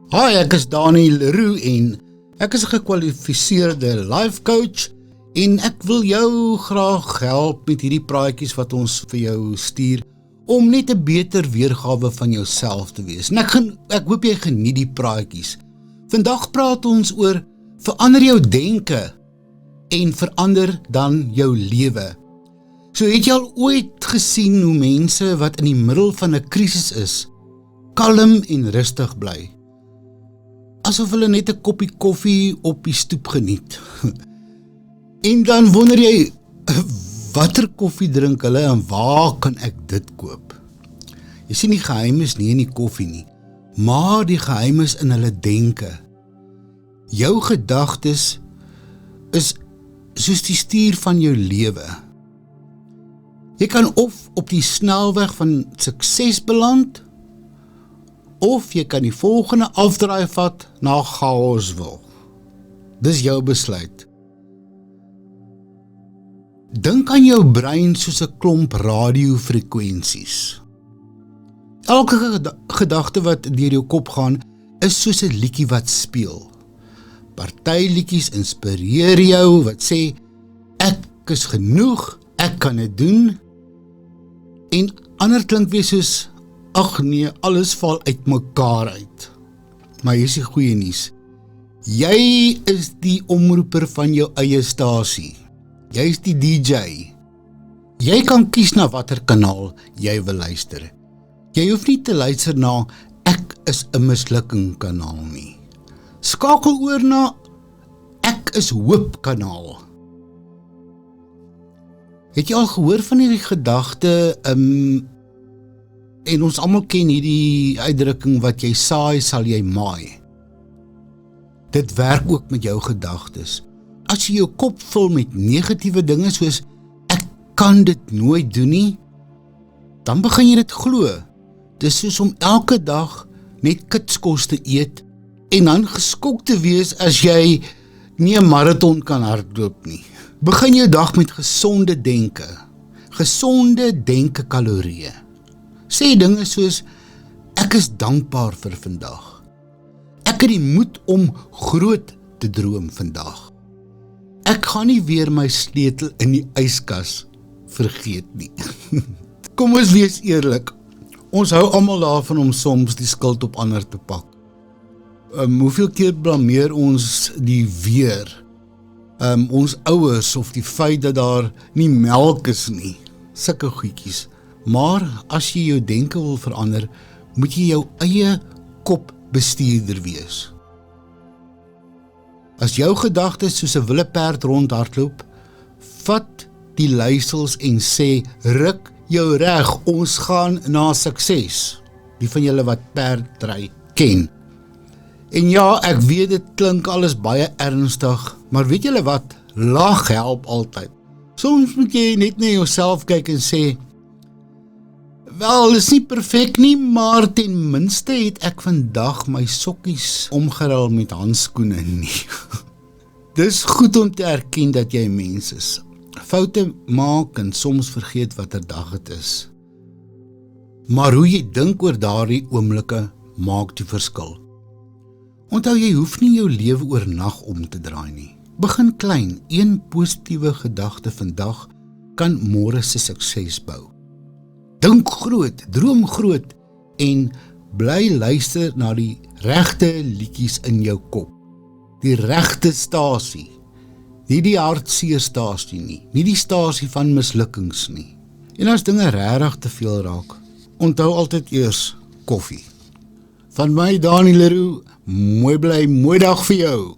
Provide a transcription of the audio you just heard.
Hi, ek is Dani Leroux en ek is 'n gekwalifiseerde life coach en ek wil jou graag help met hierdie praatjies wat ons vir jou stuur om net 'n beter weergawe van jouself te wees. En ek hoop jy geniet die praatjies. Vandag praat ons oor verander jou denke en verander dan jou lewe. So het jy al ooit gesien hoe mense wat in die middel van 'n krisis is, kalm en rustig bly? Asof hulle net 'n koppie koffie op die stoep geniet. En dan wonder jy, watter koffie drink hulle en waar kan ek dit koop? Jy sien, die geheim is nie in die koffie nie, maar die geheim is in hulle denke. Jou gedagtes is soos die stuur van jou lewe. Jy kan of op die snelweg van sukses beland, of jy kan die volgende afdraai vat na chaosville. Dis jou besluit. Dink aan jou brein soos 'n klomp radiofrekwensies. Elke gedagte wat deur jou kop gaan, is soos 'n liedjie wat speel. Party liedjies inspireer jou wat sê, ek is genoeg, ek kan dit doen. En ander klink weer soos, ag nee, alles val uit mekaar uit. Maar hier is die goeie nuus. Jy is die omroeper van jou eie stasie. Jy is die DJ. Jy kan kies na watter kanaal jy wil luister. Jy hoef nie te luister na ek is 'n mislukking kanaal nie. Skakel oor na ek is hoop kanaal. Het jy al gehoor van hierdie gedagte, en ons almal ken hierdie uitdrukking, wat jy saai, sal jy maai. Dit werk ook met jou gedagtes. As jy jou kop vul met negatiewe dinge soos, ek kan dit nooit doen nie, dan begin jy dit glo. Dis soos om elke dag net kitskos te eet, en dan geskok te wees as jy nie 'n marathon kan hardloop nie. Begin jou dag met gesonde denke kalorieë. Sê dinge soos, ek is dankbaar vir vandag. Ek het die moed om groot te droom vandag. Ek gaan nie weer my sleutel in die yskas vergeet nie. Kom ons wees eerlik, ons hou almal daarvan om soms die skuld op ander te pak. Hoeveel keer blameer ons die weer, ons ouers of die feit dat daar nie melk is nie, sulke goedjies. Maar as jy jou denke wil verander, moet jy jou eie kopbestuurder wees. As jou gedagtes soos 'n wilde perd rondhardloop, vat die leiersels en sê, ruk jou reg, ons gaan na sukses. Die van julle wat perdry ken. En ja, ek weet dit klink alles baie ernstig, maar weet julle wat? Lag help altyd. Soms moet jy net na jouself kyk en sê, wel, is nie perfek nie, maar ten minste het ek vandag my sokkies omgeruil met handskoene nie. Dis goed om te erken dat jy mens is. Foute maak en soms vergeet watter dag het is. Maar hoe jy dink oor daardie oomblikke maak die verskil. Onthou, jy hoef nie jou lewe oornag om te draai nie. Begin klein, een positiewe gedagte vandag kan môre se sukses bou. Dink groot, droom groot en bly luister na die regte liedjies in jou kop. Die regte stasie. Nie die hartseer stasie nie, nie die stasie van mislukkings nie. En as dinge regtig te veel raak, onthou altyd eers koffie. Van my, Dani Leroux, mooi bly, mooi dag vir jou.